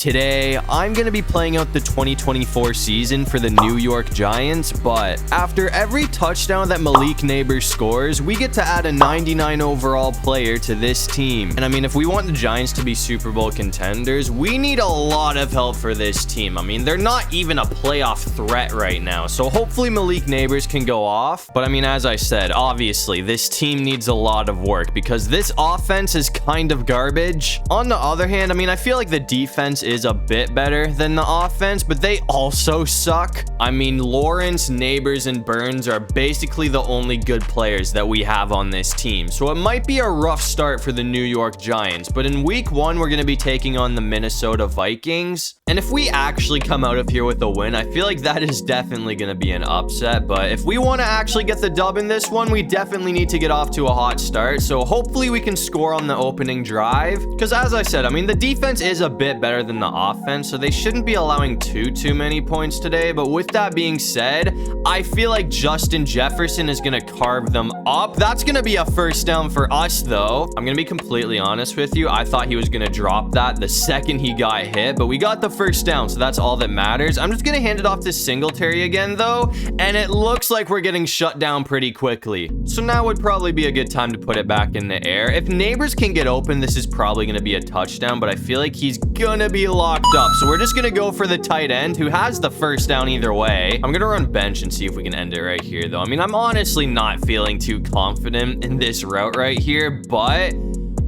Today, I'm going to be playing out the 2024 season for the New York Giants, but after every touchdown that Malik Nabers scores, we get to add a 99 overall player to this team. And I mean, if we want the Giants to be Super Bowl contenders, we need a lot of help for this team. I mean, they're not even a playoff threat right now, so hopefully Malik Nabers can go off. But I mean, as I said, obviously, this team needs a lot of work because this offense is kind of garbage. On the other hand, I mean, I feel like the defense is a bit better than the offense, but they also suck. I mean, Lawrence, Nabers, and Burns are basically the only good players that we have on this team, so it might be a rough start for the New York Giants. But in week 1, we're going to be taking on the Minnesota Vikings, and if we actually come out of here with a win, I feel like that is definitely going to be an upset. But if we want to actually get the dub in this one, we definitely need to get off to a hot start, so hopefully we can score on the opening drive, because as I said, I mean, the defense is a bit better than the offense, so they shouldn't be allowing too many points today. But with that being said, I feel like Justin Jefferson is going to carve them up. That's going to be a first down for us, though. I'm going to be completely honest with you. I thought he was going to drop that the second he got hit, but we got the first down, so that's all that matters. I'm just going to hand it off to Singletary again, though, and it looks like we're getting shut down pretty quickly. So now would probably be a good time to put it back in the air. If Nabers can get open, this is probably going to be a touchdown, but I feel like he's going to be locked up. So we're just going to go for the tight end who has the first down either way. I'm going to run bench and see if we can end it right here, though. I mean, I'm honestly not feeling too confident in this route right here, but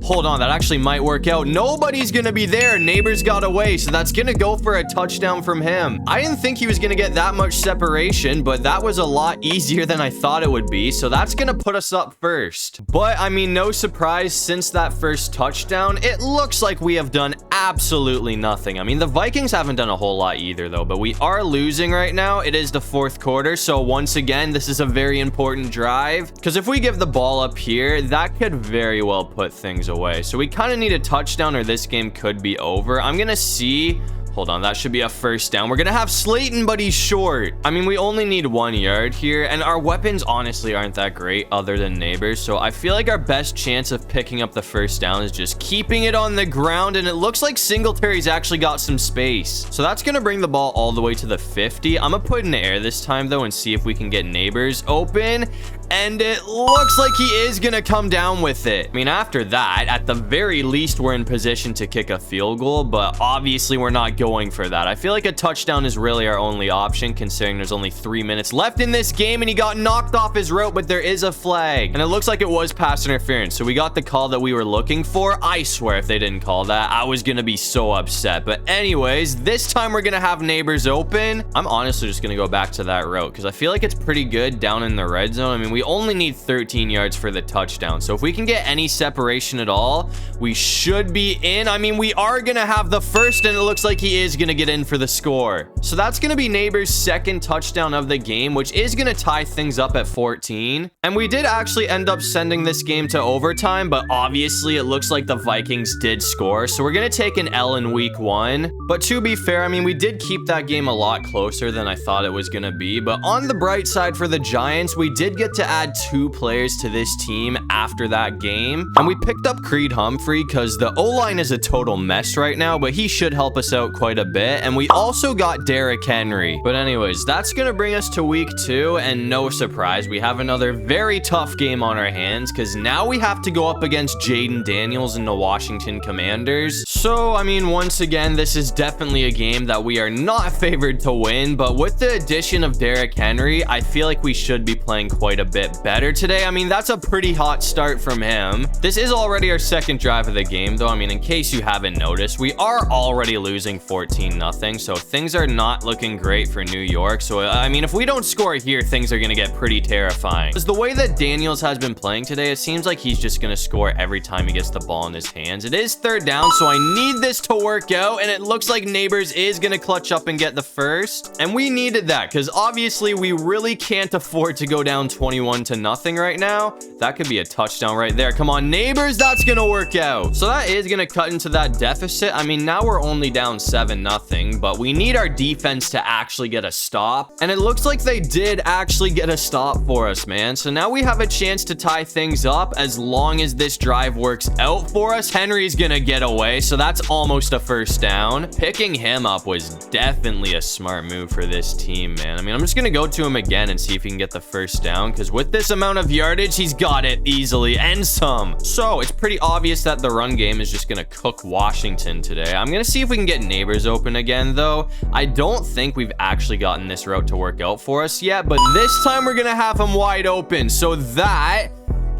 hold on, that actually might work out. Nobody's gonna be there. Nabers got away, so that's gonna go for a touchdown from him. I didn't think he was gonna get that much separation, but that was a lot easier than I thought it would be, so that's gonna put us up first. But I mean, no surprise, since that first touchdown, it looks like we have done absolutely nothing. I mean, the Vikings haven't done a whole lot either, though, but we are losing right now. It is the 4th quarter, so once again, this is a very important drive, because if we give the ball up here, that could very well put things away. So we kind of need a touchdown or this game could be over. I'm gonna see. Hold on, that should be a first down. We're gonna have Slayton, but he's short. I mean, we only need 1 yard here, and our weapons honestly aren't that great other than Nabers, so I feel like our best chance of picking up the first down is just keeping it on the ground, and it looks like Singletary's actually got some space. So that's gonna bring the ball all the way to the 50. I'm gonna put it in the air this time, though, and see if we can get Nabers open, and it looks like he is gonna come down with it. I mean, after that, at the very least, we're in position to kick a field goal, but obviously we're not going for that. I feel like a touchdown is really our only option, considering there's only 3 minutes left in this game, and he got knocked off his route, but there is a flag, and it looks like it was pass interference, so we got the call that we were looking for. I swear if they didn't call that, I was gonna be so upset. But anyways, this time we're gonna have Nabers open. I'm honestly just gonna go back to that route because I feel like it's pretty good down in the red zone. I mean, we only need 13 yards for the touchdown, so if we can get any separation at all, we should be in. I mean, we are gonna have the first, and it looks like he is gonna get in for the score. So that's gonna be Nabers' second touchdown of the game, which is gonna tie things up at 14. And we did actually end up sending this game to overtime, but obviously it looks like the Vikings did score, so we're gonna take an L in week 1. But to be fair, I mean, we did keep that game a lot closer than I thought it was gonna be. But on the bright side for the Giants, we did get to add 2 players to this team after that game, and we picked up Creed Humphrey because the O-line is a total mess right now, but he should help us out quite a bit. And we also got Derrick Henry. But anyways, that's gonna bring us to week 2, and no surprise, we have another very tough game on our hands because now we have to go up against Jaden Daniels and the Washington Commanders. So I mean, once again, this is definitely a game that we are not favored to win, but with the addition of Derrick Henry, I feel like we should be playing quite a bit better today. I mean, that's a pretty hot start from him. This is already our 2nd drive of the game, though. I mean, in case you haven't noticed, we are already losing 14-0, so things are not looking great for New York. So I mean, if we don't score here, things are gonna get pretty terrifying. Because the way that Daniels has been playing today, it seems like he's just gonna score every time he gets the ball in his hands. It is 3rd down, so I need this to work out, and it looks like Nabers is gonna clutch up and get the first, and we needed that because obviously we really can't afford to go down 21-0 right now. That could be a touchdown right there. Come on, Nabers. That's going to work out. So that is going to cut into that deficit. I mean, now we're only down 7-0, but we need our defense to actually get a stop. And it looks like they did actually get a stop for us, man. So now we have a chance to tie things up as long as this drive works out for us. Henry's going to get away. So that's almost a first down. Picking him up was definitely a smart move for this team, man. I mean, I'm just going to go to him again and see if he can get the first down, because with this amount of yardage, he's got it easily and some. So it's pretty obvious that the run game is just going to cook Washington today. I'm going to see if we can get Nabers open again, though. I don't think we've actually gotten this route to work out for us yet, but this time we're going to have him wide open. So that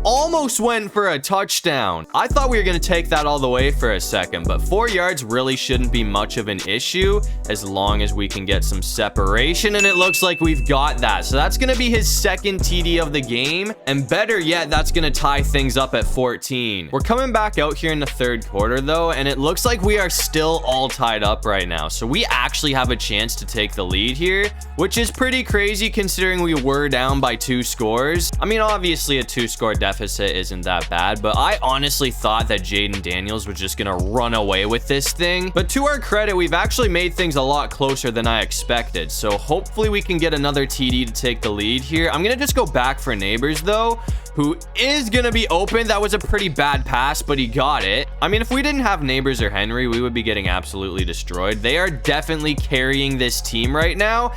almost went for a touchdown. I thought we were going to take that all the way for a second, but 4 yards really shouldn't be much of an issue as long as we can get some separation, and it looks like we've got that. So that's going to be his second TD of the game, and better yet, that's going to tie things up at 14. We're coming back out here in the third quarter, though, and it looks like we are still all tied up right now. So we actually have a chance to take the lead here, which is pretty crazy considering we were down by 2 scores. I mean, obviously a 2-score deficit isn't that bad, but I honestly thought that Jaden Daniels was just gonna run away with this thing. But to our credit, we've actually made things a lot closer than I expected, so hopefully we can get another TD to take the lead here. I'm gonna just go back for Nabers, though, who is gonna be open. That was a pretty bad pass, but he got it. I mean, if we didn't have Nabers or Henry, we would be getting absolutely destroyed. They are definitely carrying this team right now.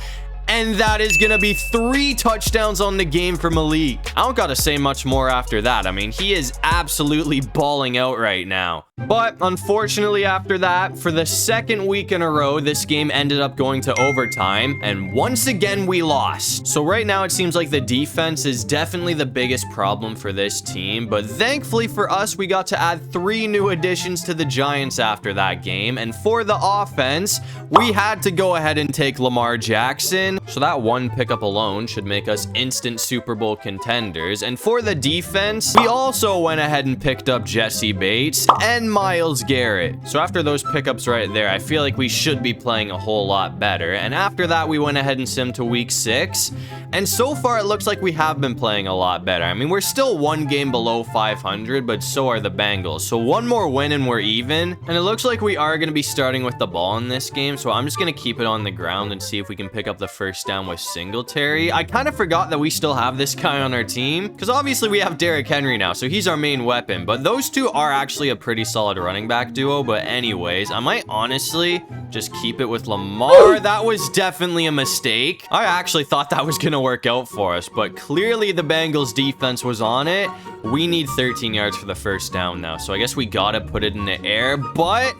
And that is going to be 3 touchdowns on the game for Malik. I don't got to say much more after that. I mean, he is absolutely balling out right now. But unfortunately after that, for the second week in a row, this game ended up going to overtime. And once again, we lost. So right now, it seems like the defense is definitely the biggest problem for this team. But thankfully for us, we got to add 3 new additions to the Giants after that game. And for the offense, we had to go ahead and take Lamar Jackson. So that one pickup alone should make us instant Super Bowl contenders. And for the defense, we also went ahead and picked up Jesse Bates and Myles Garrett. So after those pickups right there, I feel like we should be playing a whole lot better. And after that, we went ahead and simmed to week 6. And so far, it looks like we have been playing a lot better. I mean, we're still 1 game below 500, but so are the Bengals. So 1 more win and we're even. And it looks like we are going to be starting with the ball in this game. So I'm just going to keep it on the ground and see if we can pick up the first down with Singletary. I kind of forgot that we still have this guy on our team, because obviously we have Derrick Henry now, so he's our main weapon. But those two are actually a pretty solid running back duo. But anyways, I might honestly just keep it with Lamar. That was definitely a mistake. I actually thought that was going to work out for us, but clearly the Bengals defense was on it. We need 13 yards for the first down now, so I guess we gotta put it in the air, but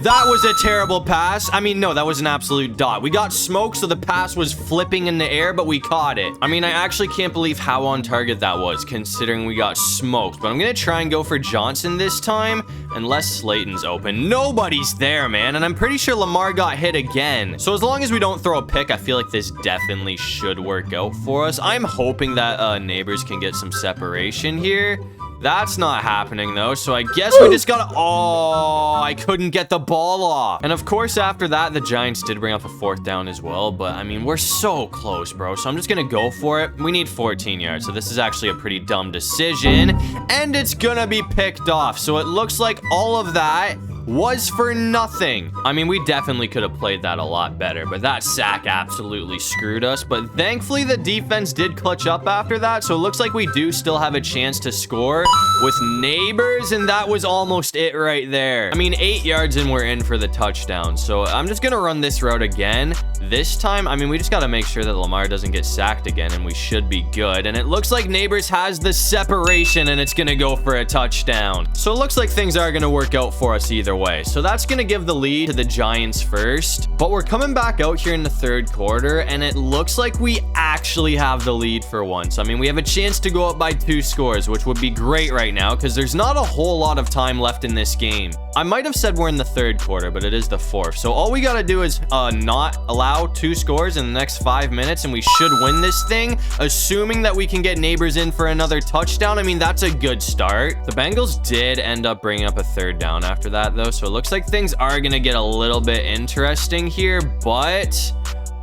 that was a terrible pass. I mean, no, that was an absolute dot. We got smoked, so the pass was flipping in the air, but we caught it. I mean, I actually can't believe how on target that was, considering we got smoked. But I'm going to try and go for Johnson this time, unless Slayton's open. Nobody's there, man, and I'm pretty sure Lamar got hit again. So as long as we don't throw a pick, I feel like this definitely should work out for us. I'm hoping that Nabers can get some separation here. That's not happening, though, so I guess we just gotta... Oh, I couldn't get the ball off. And of course, after that, the Giants did bring up a 4th down as well, but I mean, we're so close, bro, so I'm just gonna go for it. We need 14 yards, so this is actually a pretty dumb decision, and it's gonna be picked off. So it looks like all of that was for nothing. I mean, we definitely could have played that a lot better, but that sack absolutely screwed us. But thankfully, the defense did clutch up after that, so it looks like we do still have a chance to score with Nabers, and that was almost it right there. I mean, 8 yards and we're in for the touchdown, so I'm just gonna run this route again. This time, I mean, we just gotta make sure that Lamar doesn't get sacked again, and we should be good. And it looks like Nabers has the separation, and it's gonna go for a touchdown. So it looks like things are gonna work out for us either way. So that's gonna give the lead to the Giants first, but we're coming back out here in the third quarter, and it looks like we actually have the lead for once. I mean, we have a chance to go up by 2 scores, which would be great right now because there's not a whole lot of time left in this game. I might have said we're in the third quarter, but it is the 4th. So all we gotta do is not allow 2 scores in the next 5 minutes, and we should win this thing, assuming that we can get Nabers in for another touchdown. I mean, that's a good start. The Bengals did end up bringing up a 3rd down after that, though, so it looks like things are gonna get a little bit interesting here, but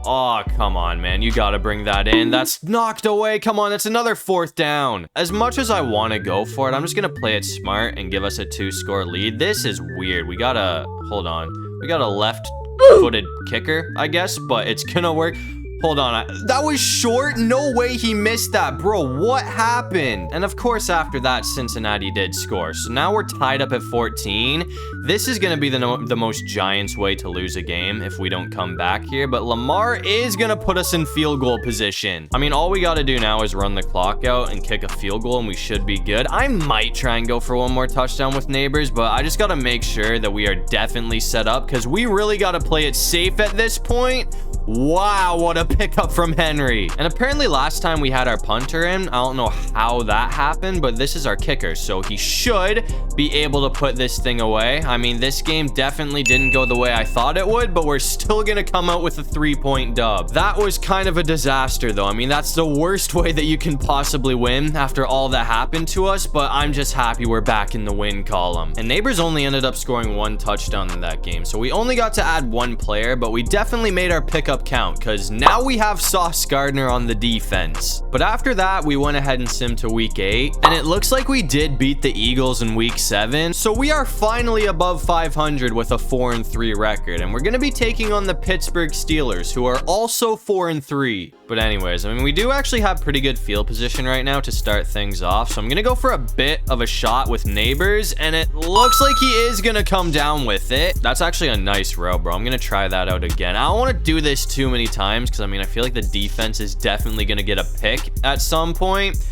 Oh, come on, man. You gotta bring that in. That's knocked away. Come on, that's another 4th down. As much as I want to go for it, I'm just gonna play it smart and give us a 2-score lead. This is weird. We got a... Hold on. We got a left-footed kicker, I guess, but it's gonna work. Hold on, that was short? No way he missed that. Bro, what happened? And of course, after that, Cincinnati did score. So now we're tied up at 14. This is going to be the most Giants way to lose a game if we don't come back here. But Lamar is going to put us in field goal position. I mean, all we got to do now is run the clock out and kick a field goal, and we should be good. I might try and go for one more touchdown with Nabers, but I just got to make sure that we are definitely set up because we really got to play it safe at this point. Wow, what a pickup from Henry. And apparently last time we had our punter in. I don't know how that happened, but this is our kicker, so he should be able to put this thing away. I mean, this game definitely didn't go the way I thought it would, but we're still gonna come out with a 3-point dub. That was kind of a disaster, though. I mean, that's the worst way that you can possibly win after all that happened to us, but I'm just happy we're back in the win column. And Nabers only ended up scoring 1 touchdown in that game, so we only got to add 1 player, but we definitely made our pickup count because now we have Sauce Gardner on the defense. But after that, we went ahead and simmed to week 8, and it looks like we did beat the Eagles in week 7, so we are finally above 500 with a 4-3 record, and we're going to be taking on the Pittsburgh Steelers, who are also 4-3. But anyways, I mean, we do actually have pretty good field position right now to start things off, so I'm going to go for a bit of a shot with Nabers, and it looks like he is going to come down with it. That's actually a nice row, bro. I'm going to try that out again. I don't want to do this too many times because, I mean, I feel like the defense is definitely going to get a pick at some point.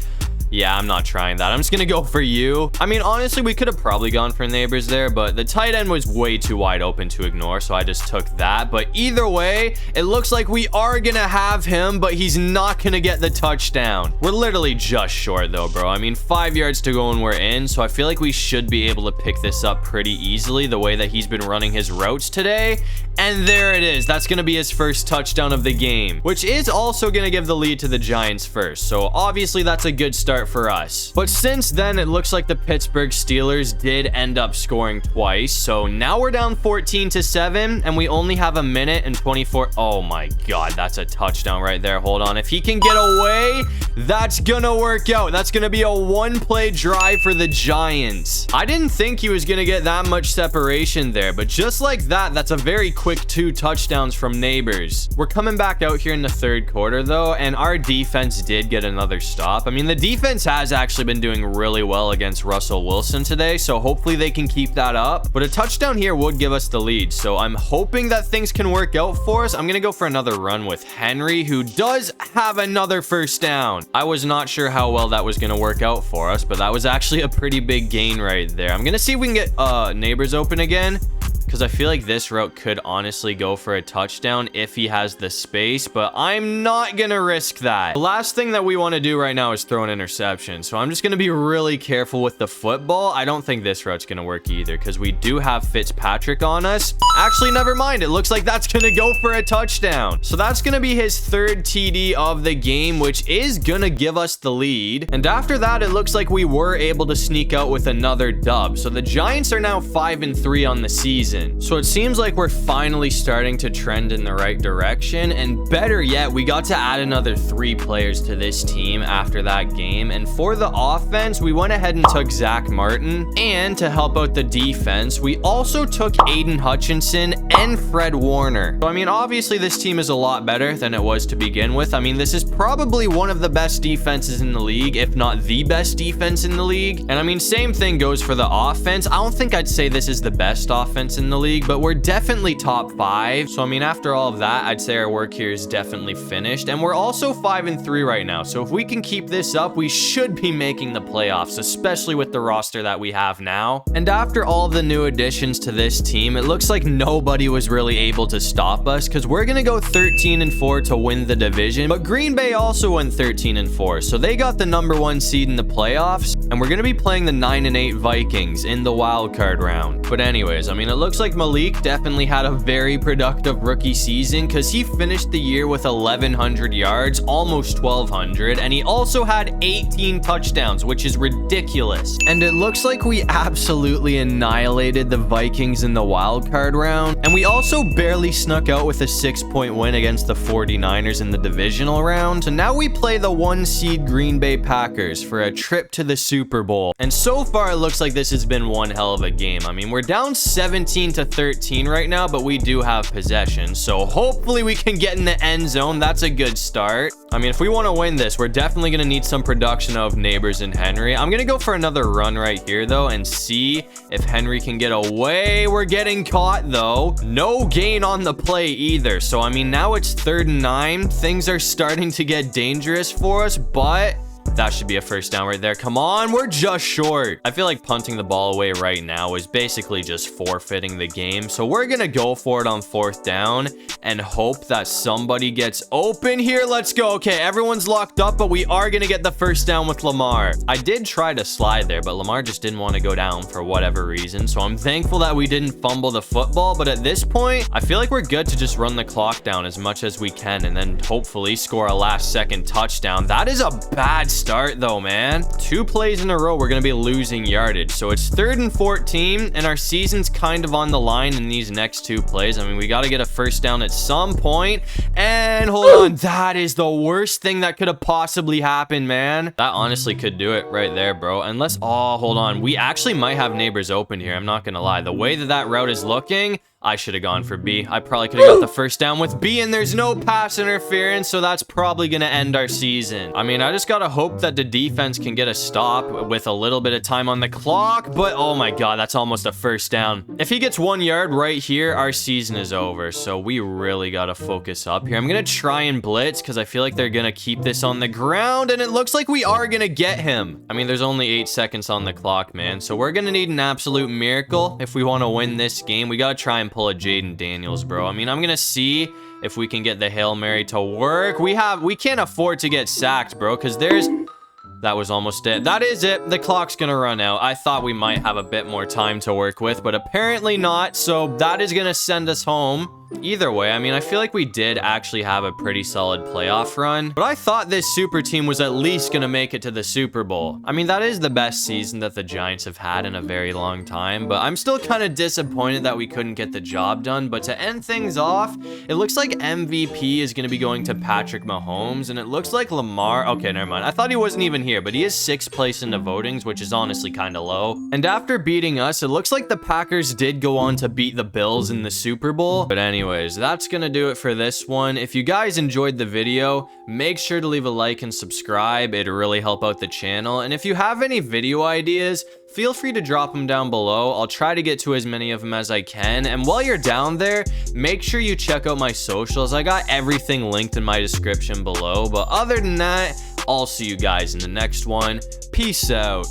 Yeah, I'm not trying that. I'm just going to go for you. I mean, honestly, we could have probably gone for Nabers there, but the tight end was way too wide open to ignore, so I just took that. But either way, it looks like we are going to have him, but he's not going to get the touchdown. We're literally just short, though, bro. I mean, 5 yards to go and we're in, so I feel like we should be able to pick this up pretty easily the way that he's been running his routes today. And there it is. That's going to be his first touchdown of the game, which is also going to give the lead to the Giants first. So obviously that's a good start for us. But since then, it looks like the Pittsburgh Steelers did end up scoring twice. So now we're down 14-7 and we only have a minute and 24. Oh my God, that's a touchdown right there. Hold on. If he can get away, that's going to work out. That's going to be a 1-play drive for the Giants. I didn't think he was going to get that much separation there, but just like that, that's a very quick 2 touchdowns from Nabers. We're coming back out here in the 3rd quarter, though, and our defense did get another stop. I mean, the defense has actually been doing really well against Russell Wilson today, so hopefully they can keep that up. But a touchdown here would give us the lead, so I'm hoping that things can work out for us. I'm going to go for another run with Henry, who does have another 1st down. I was not sure how well that was going to work out for us, but that was actually a pretty big gain right there. I'm going to see if we can get Nabers open again, because I feel like this route could honestly go for a touchdown if he has the space, but I'm not gonna risk that. The last thing that we want to do right now is throw an interception, so I'm just gonna be really careful with the football. I don't think this route's gonna work either because we do have Fitzpatrick on us. Actually, never mind. It looks like that's gonna go for a touchdown. So that's gonna be his 3rd TD of the game, which is gonna give us the lead. And after that, it looks like we were able to sneak out with another dub. So the Giants are now 5-3 on the season. So it seems like we're finally starting to trend in the right direction, and better yet, we got to add another 3 players to this team after that game. And for the offense, we went ahead and took Zach Martin, and to help out the defense, we also took Aiden Hutchinson and Fred Warner. So I mean, obviously this team is a lot better than it was to begin with. I mean, this is probably one of the best defenses in the league, if not the best defense in the league. And I mean, same thing goes for the offense. I don't think I'd say this is the best offense in the league, but we're definitely top 5. So I mean, after all of that, I'd say our work here is definitely finished, and we're also 5-3 right now. So if we can keep this up, we should be making the playoffs, especially with the roster that we have now. And after all the new additions to this team, it looks like nobody was really able to stop us, because we're gonna go 13-4 to win the division. But Green Bay also went 13-4, so they got the #1 seed in the playoffs, and we're gonna be playing the 9-8 Vikings in the wild card round. But anyways, I mean, it looks like like Malik definitely had a very productive rookie season because he finished the year with 1,100 yards, almost 1,200, and he also had 18 touchdowns, which is ridiculous. And it looks like we absolutely annihilated the Vikings in the wild card round, and we also barely snuck out with a 6-point win against the 49ers in the divisional round. So now we play the 1 seed Green Bay Packers for a trip to the Super Bowl. And so far it looks like this has been one hell of a game. I mean, we're down 17-13 right now, but we do have possession, so hopefully we can get in the end zone. That's a good start. I mean, if we want to win this, we're definitely going to need some production of Nabers and Henry. I'm going to go for another run right here though and see if Henry can get away. We're getting caught though. No gain on the play either. So I mean, now it's 3rd and 9. Things are starting to get dangerous for us, but that should be a first down right there. Come on, we're just short. I feel like punting the ball away right now is basically just forfeiting the game. So we're gonna go for it on 4th down and hope that somebody gets open here. Let's go. Okay, everyone's locked up, but we are gonna get the first down with Lamar. I did try to slide there, but Lamar just didn't want to go down for whatever reason. So I'm thankful that we didn't fumble the football. But at this point, I feel like we're good to just run the clock down as much as we can and then hopefully score a last-second touchdown. That is a bad start though, man. 2 plays in a row, we're gonna be losing yardage. So it's 3rd and 14, and our season's kind of on the line in these next 2 plays. I mean, we got to get a first down at some point. And hold on, that is the worst thing that could have possibly happened, man. That honestly could do it right there, bro. Unless, oh, hold on, we actually might have Nabers open here. I'm not gonna lie. The way that route is looking, I should have gone for B. I probably could have got the first down with B, and there's no pass interference, so that's probably going to end our season. I mean, I just got to hope that the defense can get a stop with a little bit of time on the clock, but oh my god, that's almost a first down. If he gets 1 yard right here, our season is over, so we really got to focus up here. I'm going to try and blitz because I feel like they're going to keep this on the ground, and it looks like we are going to get him. I mean, there's only 8 seconds on the clock, man, so we're going to need an absolute miracle if we want to win this game. We got to try and pull a Jaden Daniels, bro. I mean, I'm gonna see if we can get the Hail Mary to work. We can't afford to get sacked, bro, because that was almost it. That is it. The clock's gonna run out. I thought we might have a bit more time to work with, but apparently not. So that is gonna send us home. Either way, I mean, I feel like we did actually have a pretty solid playoff run, but I thought this super team was at least gonna make it to the Super Bowl. I mean, that is the best season that the Giants have had in a very long time, but I'm still kind of disappointed that we couldn't get the job done. But to end things off, it looks like MVP is gonna be going to Patrick Mahomes, and it looks like Lamar, okay, never mind. I thought he wasn't even here, but he is 6th place in the votings, which is honestly kind of low. And after beating us, it looks like the Packers did go on to beat the Bills in the Super Bowl. But anyways, that's gonna do it for this one. If you guys enjoyed the video, make sure to leave a like and subscribe. It'd really help out the channel. And if you have any video ideas, feel free to drop them down below. I'll try to get to as many of them as I can. And while you're down there, make sure you check out my socials. I got everything linked in my description below. But other than that, I'll see you guys in the next one. Peace out.